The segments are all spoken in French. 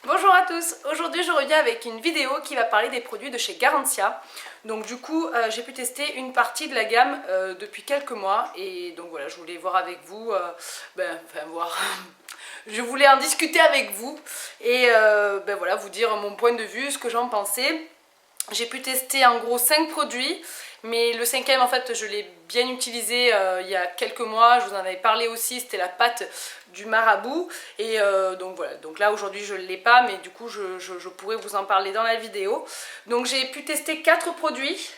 Bonjour à tous, aujourd'hui je reviens avec une vidéo qui va parler des produits de chez Garantia. Donc du coup j'ai pu tester une partie de la gamme depuis quelques mois et donc voilà, je voulais voir avec vous, je voulais en discuter avec vous et voilà, vous dire mon point de vue, ce que j'en pensais. J'ai pu tester en gros 5 produits, mais le cinquième en fait je l'ai bien utilisé il y a quelques mois, je vous en avais parlé aussi, c'était la pâte du marabout et donc voilà, donc là aujourd'hui je ne l'ai pas, mais du coup je pourrais vous en parler dans la vidéo. Donc j'ai pu tester 4 produits.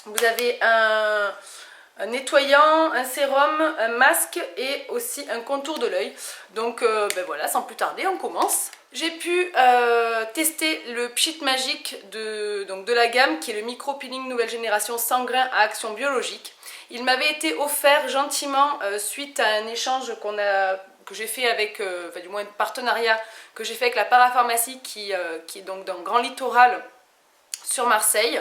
Vous avez un nettoyant, un sérum, un masque et aussi un contour de l'œil. Donc voilà, sans plus tarder, on commence. J'ai pu tester le Pchit Magique de la gamme qui est le micro peeling nouvelle génération sans grains à action biologique. Il m'avait été offert gentiment suite à un échange que j'ai fait avec, du moins un partenariat que j'ai fait avec la parapharmacie qui est donc dans Grand Littoral sur Marseille.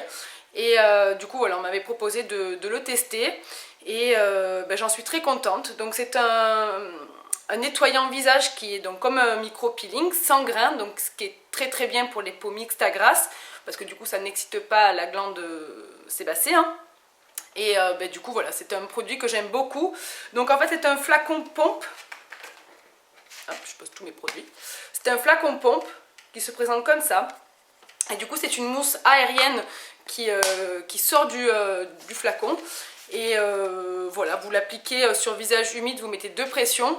Et du coup voilà, on m'avait proposé de le tester et j'en suis très contente. Donc c'est un nettoyant visage qui est donc comme un micro peeling sans grains, donc ce qui est très très bien pour les peaux mixtes à grasse parce que du coup ça n'excite pas la glande sébacée hein. Et du coup voilà, c'est un produit que j'aime beaucoup. Donc en fait c'est un flacon pompe. Hop, je pose tous mes produits. C'est un flacon pompe qui se présente comme ça. Et du coup c'est une mousse aérienne qui sort du flacon. Et voilà, vous l'appliquez sur visage humide, vous mettez 2 pressions.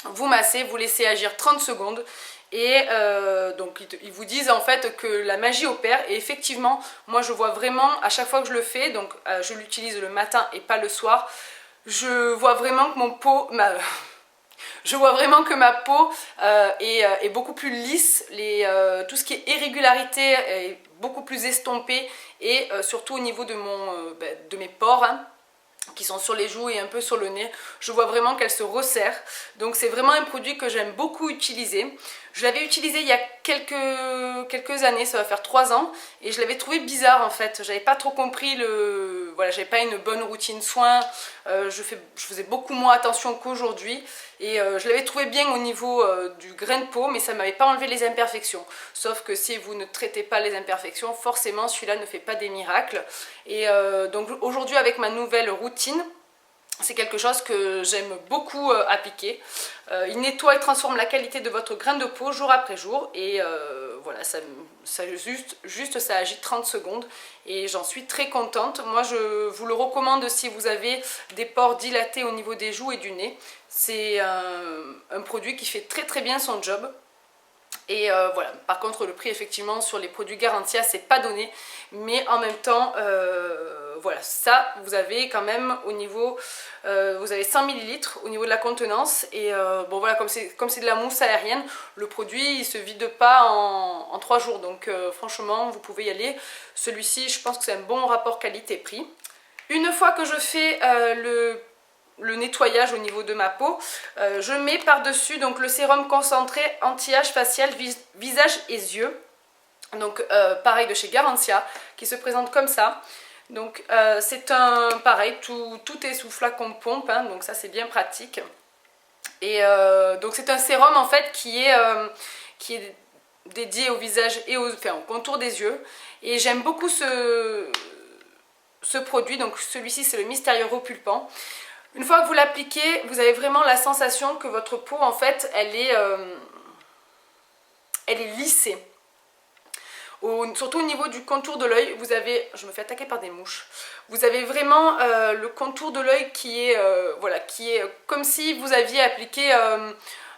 Vous massez, vous laissez agir 30 secondes. Et donc ils vous disent en fait que la magie opère. Et effectivement, moi je vois vraiment à chaque fois que je le fais, donc je l'utilise le matin et pas le soir, je vois vraiment que je vois vraiment que ma peau est beaucoup plus lisse, tout ce qui est irrégularité est beaucoup plus estompé et surtout au niveau de mes pores hein, qui sont sur les joues et un peu sur le nez, je vois vraiment qu'elle se resserre. Donc c'est vraiment un produit que j'aime beaucoup utiliser. Je l'avais utilisé il y a quelques années, ça va faire 3 ans, et je l'avais trouvé bizarre en fait. J'avais pas trop compris voilà, j'avais pas une bonne routine soin, je faisais beaucoup moins attention qu'aujourd'hui, et je l'avais trouvé bien au niveau du grain de peau, mais ça m'avait pas enlevé les imperfections. Sauf que si vous ne traitez pas les imperfections, forcément celui-là ne fait pas des miracles. Et donc aujourd'hui avec ma nouvelle routine, c'est quelque chose que j'aime beaucoup appliquer. Il nettoie et transforme la qualité de votre grain de peau jour après jour. Et voilà, ça agit 30 secondes. Et j'en suis très contente. Moi, je vous le recommande si vous avez des pores dilatés au niveau des joues et du nez. C'est un produit qui fait très très bien son job. Et voilà, par contre le prix effectivement sur les produits Garantia c'est pas donné, mais en même temps voilà, ça vous avez quand même au niveau vous avez 100 ml au niveau de la contenance. Et bon voilà, comme c'est de la mousse aérienne, le produit il se vide pas en 3 jours, donc franchement vous pouvez y aller. Celui-ci je pense que c'est un bon rapport qualité-prix. Une fois que je fais le nettoyage au niveau de ma peau, je mets par-dessus donc le sérum concentré anti-âge facial visage et yeux, donc pareil de chez Garantia, qui se présente comme ça. Donc c'est pareil, tout est sous flacon pompe hein, donc ça c'est bien pratique. Et donc c'est un sérum en fait qui est dédié au visage et au contour des yeux, et j'aime beaucoup ce produit. Donc celui-ci c'est le mystérieux repulpant. Une fois que vous l'appliquez, vous avez vraiment la sensation que votre peau, en fait, elle est lissée. Surtout au niveau du contour de l'œil, vous avez... Je me fais attaquer par des mouches. Vous avez vraiment le contour de l'œil qui est comme si vous aviez appliqué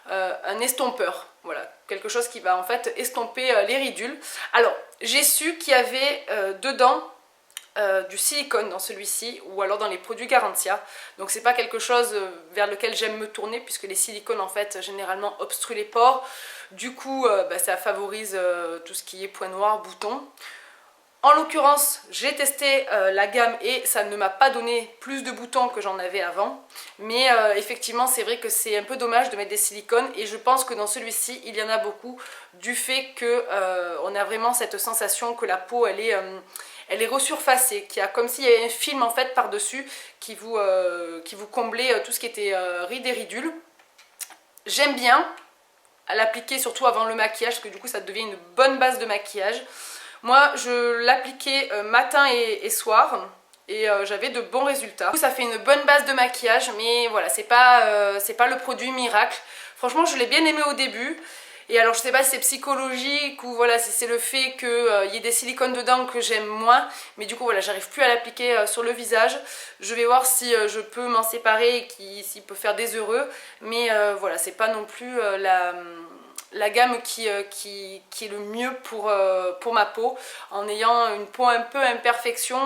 un estompeur. Voilà, quelque chose qui va en fait estomper les ridules. Alors, j'ai su qu'il y avait dedans du silicone dans celui-ci, ou alors dans les produits Garantia. Donc c'est pas quelque chose vers lequel j'aime me tourner, puisque les silicones en fait généralement obstruent les pores. Du coup ça favorise tout ce qui est points noirs, boutons. En l'occurrence j'ai testé la gamme et ça ne m'a pas donné plus de boutons que j'en avais avant, mais effectivement c'est vrai que c'est un peu dommage de mettre des silicones, et je pense que dans celui-ci il y en a beaucoup, du fait que on a vraiment cette sensation que la peau elle est resurfacée, qu'il y a comme s'il y avait un film en fait par-dessus qui vous comblait tout ce qui était rides et ridules. J'aime bien, à l'appliquer surtout avant le maquillage, parce que du coup ça devient une bonne base de maquillage. Moi je l'appliquais matin et soir, et j'avais de bons résultats. Du coup, ça fait une bonne base de maquillage, mais voilà, c'est pas le produit miracle. Franchement je l'ai bien aimé au début. Et alors je sais pas si c'est psychologique ou voilà, si c'est le fait qu'il y ait des silicones dedans que j'aime moins, mais du coup voilà, j'arrive plus à l'appliquer sur le visage. Je vais voir si je peux m'en séparer et s'il peut faire des heureux, mais voilà, c'est pas non plus la gamme qui est le mieux pour ma peau. En ayant une peau un peu imperfection,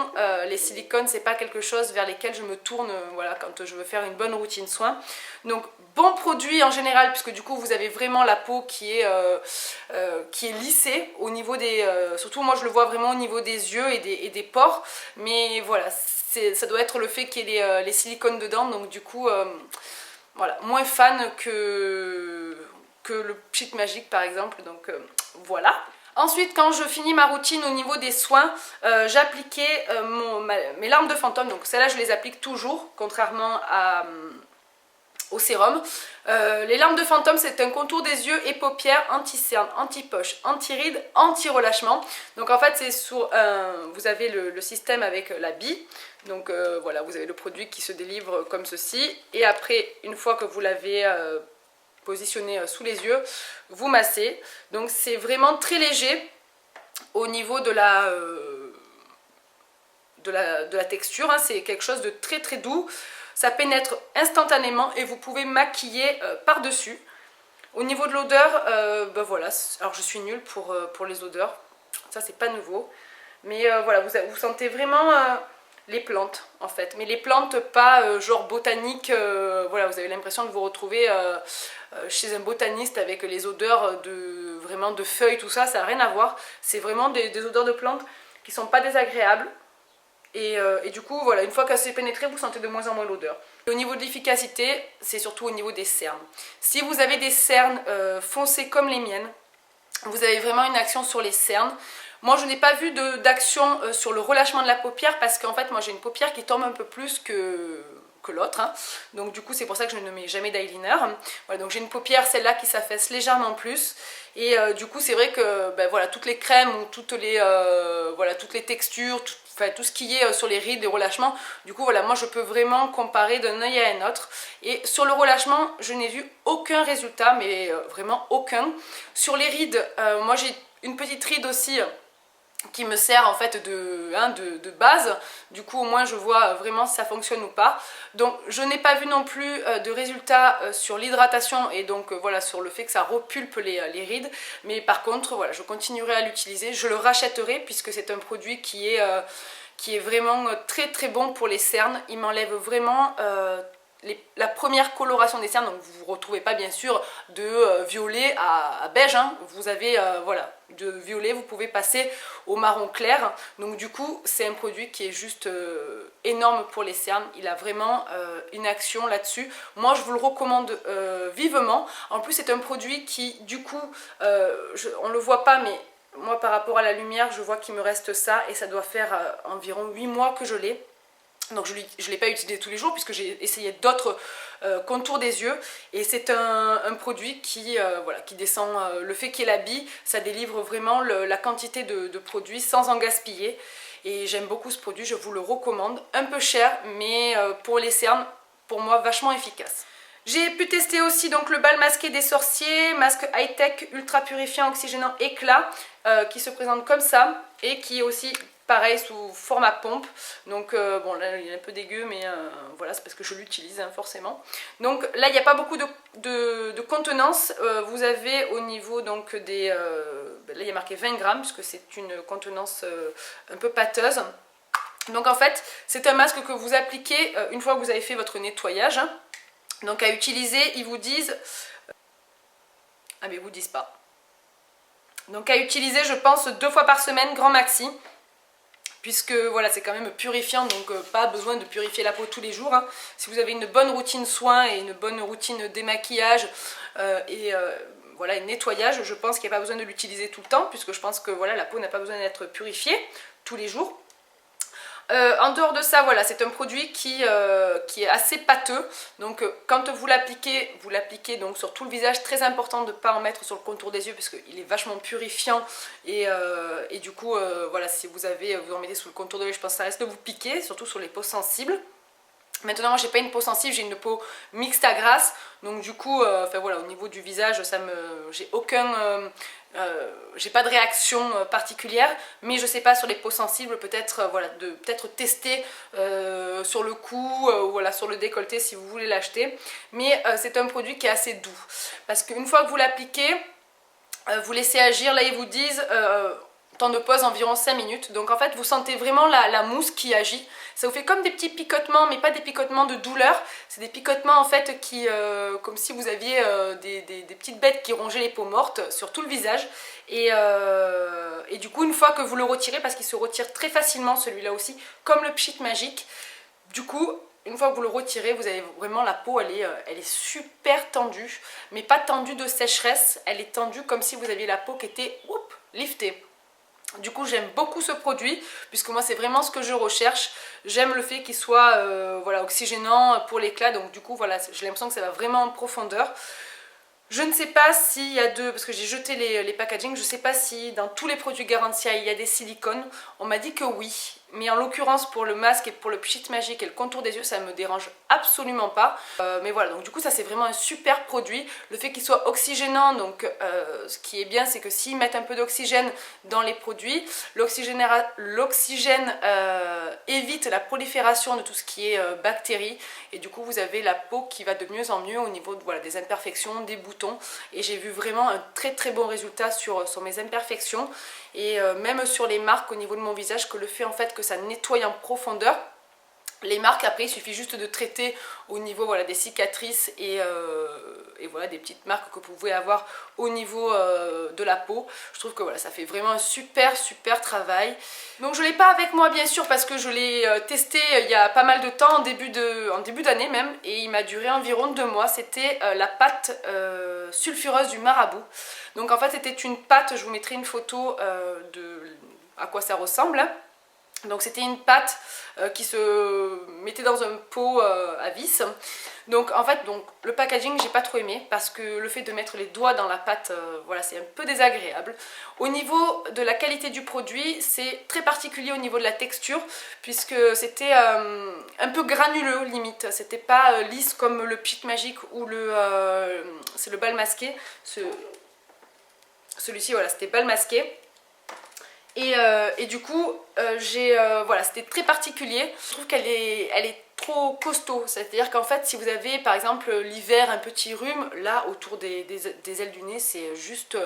les silicones c'est pas quelque chose vers lesquels je me tourne voilà, quand je veux faire une bonne routine soin. Donc bon produit en général, puisque du coup vous avez vraiment la peau qui est lissée au niveau des... surtout moi je le vois vraiment au niveau des yeux et des pores, mais voilà, ça doit être le fait qu'il y ait les silicones dedans, donc du coup voilà, moins fan que le Pchit Magique par exemple, donc voilà. Ensuite, quand je finis ma routine au niveau des soins, j'appliquais mes larmes de fantôme, donc celles-là je les applique toujours, contrairement au sérum. Les larmes de fantôme, c'est un contour des yeux et paupières anti-cerne, anti-poche, anti-rides, anti-relâchement. Donc en fait, c'est vous avez le système avec la bille. Donc voilà, vous avez le produit qui se délivre comme ceci. Et après, une fois que vous l'avez positionné sous les yeux, vous massez. Donc c'est vraiment très léger au niveau de la texture, hein. C'est quelque chose de très très doux. Ça pénètre instantanément et vous pouvez maquiller par-dessus. Au niveau de l'odeur, ben voilà, alors je suis nulle pour les odeurs, ça c'est pas nouveau. Mais voilà, vous sentez vraiment les plantes en fait. Mais les plantes pas genre botaniques, voilà, vous avez l'impression de vous retrouver chez un botaniste avec les odeurs vraiment de feuilles, tout ça, ça n'a rien à voir. C'est vraiment des odeurs de plantes qui sont pas désagréables. Et du coup, voilà, une fois qu'elle s'est pénétrée, vous sentez de moins en moins l'odeur. Au niveau de l'efficacité, c'est surtout au niveau des cernes. Si vous avez des cernes foncées comme les miennes, vous avez vraiment une action sur les cernes. Moi, je n'ai pas vu d'action sur le relâchement de la paupière parce qu'en fait, moi, j'ai une paupière qui tombe un peu plus que l'autre, hein. Donc du coup c'est pour ça que je ne mets jamais d'eyeliner. Voilà, donc j'ai une paupière, celle-là, qui s'affaisse légèrement plus, et du coup c'est vrai que ben, voilà, toutes les crèmes ou toutes les textures, enfin, tout ce qui est sur les rides, les relâchements, du coup voilà, moi je peux vraiment comparer d'un œil à un autre. Et sur le relâchement, je n'ai vu aucun résultat, mais vraiment aucun. Sur les rides, moi j'ai une petite ride aussi qui me sert en fait de base. Du coup au moins je vois vraiment si ça fonctionne ou pas. Donc je n'ai pas vu non plus de résultats sur l'hydratation et donc voilà, sur le fait que ça repulpe les rides. Mais par contre voilà, je continuerai à l'utiliser, je le rachèterai puisque c'est un produit qui est vraiment très très bon pour les cernes. Il m'enlève vraiment la première coloration des cernes, donc vous ne vous retrouvez pas bien sûr de violet à beige, hein. Vous avez voilà, de violet, vous pouvez passer au marron clair, donc du coup c'est un produit qui est juste énorme pour les cernes. Il a vraiment une action là-dessus. Moi je vous le recommande vivement. En plus c'est un produit qui du coup, on ne le voit pas, mais moi par rapport à la lumière je vois qu'il me reste ça, et ça doit faire environ 8 mois que je l'ai. Donc je ne l'ai pas utilisé tous les jours puisque j'ai essayé d'autres contours des yeux, et c'est un produit qui descend, le fait qu'il y ait la bille, ça délivre vraiment la quantité de produit sans en gaspiller, et j'aime beaucoup ce produit, je vous le recommande. Un peu cher, mais pour les cernes, pour moi vachement efficace. J'ai pu tester aussi donc le bal masqué des sorciers, masque high-tech ultra purifiant oxygénant éclat, qui se présente comme ça et qui est aussi pareil sous format pompe. Donc bon là il est un peu dégueu, mais voilà, c'est parce que je l'utilise hein, forcément. Donc là il n'y a pas beaucoup de contenance. Vous avez au niveau donc des... là il y a marqué 20 grammes puisque c'est une contenance un peu pâteuse. Donc en fait c'est un masque que vous appliquez une fois que vous avez fait votre nettoyage. Donc à utiliser, ils vous disent... Ah mais ils vous disent pas. Donc à utiliser, je pense, 2 fois par semaine, grand maxi. Puisque voilà, c'est quand même purifiant, donc pas besoin de purifier la peau tous les jours, hein. Si vous avez une bonne routine soin et une bonne routine démaquillage voilà, et nettoyage, je pense qu'il n'y a pas besoin de l'utiliser tout le temps, puisque je pense que voilà, la peau n'a pas besoin d'être purifiée tous les jours. En dehors de ça, voilà, c'est un produit qui est assez pâteux. Donc quand vous l'appliquez donc sur tout le visage. Très important de ne pas en mettre sur le contour des yeux parce qu'il est vachement purifiant. Et du coup, voilà, si vous en mettez sous le contour de l'œil, je pense que ça risque de vous piquer, surtout sur les peaux sensibles. Maintenant, moi j'ai pas une peau sensible, j'ai une peau mixte à grasse, donc du coup, enfin voilà, au niveau du visage, j'ai pas de réaction particulière, mais je sais pas sur les peaux sensibles, peut-être voilà, de peut-être tester sur le cou, voilà, sur le décolleté si vous voulez l'acheter. Mais c'est un produit qui est assez doux, parce qu'une fois que vous l'appliquez, vous laissez agir, là ils vous disent temps de pause environ 5 minutes. Donc en fait vous sentez vraiment la mousse qui agit. Ça vous fait comme des petits picotements, mais pas des picotements de douleur. C'est des picotements en fait qui, comme si vous aviez des petites bêtes qui rongeaient les peaux mortes sur tout le visage. Et du coup une fois que vous le retirez, parce qu'il se retire très facilement celui-là aussi, comme le Pchit Magique, du coup une fois que vous le retirez, vous avez vraiment la peau, elle est super tendue, mais pas tendue de sécheresse, elle est tendue comme si vous aviez la peau qui était liftée. Du coup j'aime beaucoup ce produit, puisque moi c'est vraiment ce que je recherche. J'aime le fait qu'il soit voilà, oxygénant pour l'éclat, donc du coup voilà, j'ai l'impression que ça va vraiment en profondeur. Je ne sais pas s'il y a parce que j'ai jeté les packaging, je ne sais pas si dans tous les produits Garantia il y a des silicones. On m'a dit que oui, mais en l'occurrence pour le masque et pour le Pchit Magique et le contour des yeux, ça ne me dérange absolument pas. Mais voilà, donc du coup ça c'est vraiment un super produit. Le fait qu'il soit oxygénant, donc ce qui est bien, c'est que s'ils mettent un peu d'oxygène dans les produits, l'oxygène évite la prolifération de tout ce qui est bactéries, et du coup vous avez la peau qui va de mieux en mieux au niveau de, voilà, des imperfections, des boutons. Et j'ai vu vraiment un très très bon résultat sur mes imperfections, et même sur les marques au niveau de mon visage, que le fait en fait que ça nettoie en profondeur. Les marques, après il suffit juste de traiter au niveau, voilà, des cicatrices et voilà, des petites marques que vous pouvez avoir au niveau de la peau. Je trouve que voilà, ça fait vraiment un super travail. Donc je ne l'ai pas avec moi bien sûr, parce que je l'ai testé il y a pas mal de temps, en début d'année même, et il m'a duré environ 2 mois. C'était la pâte sulfureuse du Marabout. Donc en fait c'était une pâte, je vous mettrai une photo de à quoi ça ressemble. Donc c'était une pâte qui se mettait dans un pot à vis. Donc en fait, le packaging j'ai pas trop aimé, parce que le fait de mettre les doigts dans la pâte, voilà, c'est un peu désagréable. Au niveau de la qualité du produit, c'est très particulier au niveau de la texture, puisque c'était un peu granuleux limite. C'était pas lisse comme le Pchit Magique ou c'est le bal masqué. Celui-ci, voilà, c'était bal masqué. Et du coup, voilà, c'était très particulier. Je trouve qu'elle est trop costaud. C'est-à-dire qu'en fait, si vous avez par exemple l'hiver un petit rhume, là autour des ailes du nez, c'est juste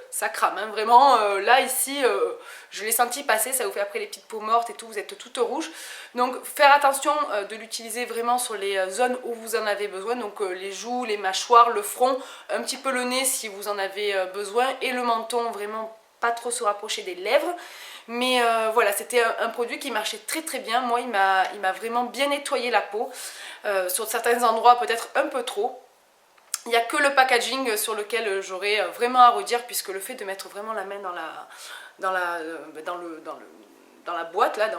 ça crame, hein, vraiment. Là ici, je l'ai senti passer, ça vous fait après les petites peaux mortes et tout, vous êtes toutes rouges. Donc faire attention de l'utiliser vraiment sur les zones où vous en avez besoin, donc les joues, les mâchoires, le front, un petit peu le nez si vous en avez besoin, et le menton, vraiment pas trop se rapprocher des lèvres. Mais voilà, c'était un produit qui marchait très bien. Moi il m'a vraiment bien nettoyé la peau, sur certains endroits peut-être un peu trop. Il n'y a que le packaging sur lequel j'aurais vraiment à redire, puisque le fait de mettre vraiment la main dans la boîte là,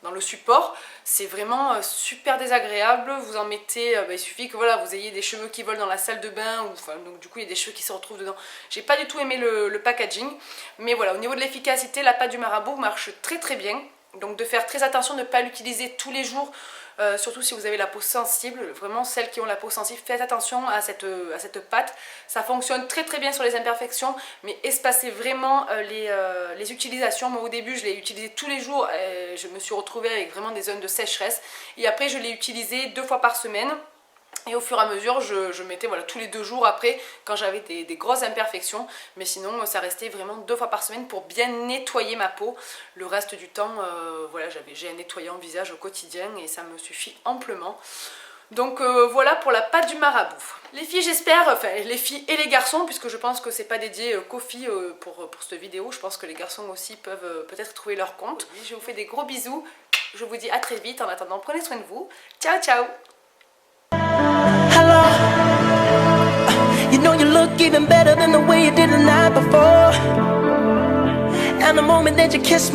dans le support, c'est vraiment super désagréable. Vous en mettez, il suffit que voilà, vous ayez des cheveux qui volent dans la salle de bain, ou, enfin, donc du coup il y a des cheveux qui se retrouvent dedans. J'ai pas du tout aimé le packaging, mais voilà, au niveau de l'efficacité, la pâte du Marabout marche très bien. Donc de faire très attention de ne pas l'utiliser tous les jours, surtout si vous avez la peau sensible. Vraiment celles qui ont la peau sensible, faites attention à cette pâte. Ça fonctionne très bien sur les imperfections, mais espacez vraiment les utilisations. Moi au début je l'ai utilisé tous les jours, et je me suis retrouvée avec vraiment des zones de sécheresse, et après je l'ai utilisé 2 fois par semaine. Et au fur et à mesure, je mettais voilà, tous les 2 jours après, quand j'avais des grosses imperfections. Mais sinon, ça restait vraiment 2 fois par semaine pour bien nettoyer ma peau. Le reste du temps, voilà, j'ai un nettoyant visage au quotidien, et ça me suffit amplement. Donc voilà pour la pâte du Marabout. Les filles, j'espère, enfin les filles et les garçons, puisque je pense que c'est pas dédié qu'aux filles pour cette vidéo. Je pense que les garçons aussi peuvent peut-être trouver leur compte. Je vous fais des gros bisous. Je vous dis à très vite. En attendant, prenez soin de vous. Ciao, ciao! You know you look even better than the way you did the night before. And the moment that you kiss my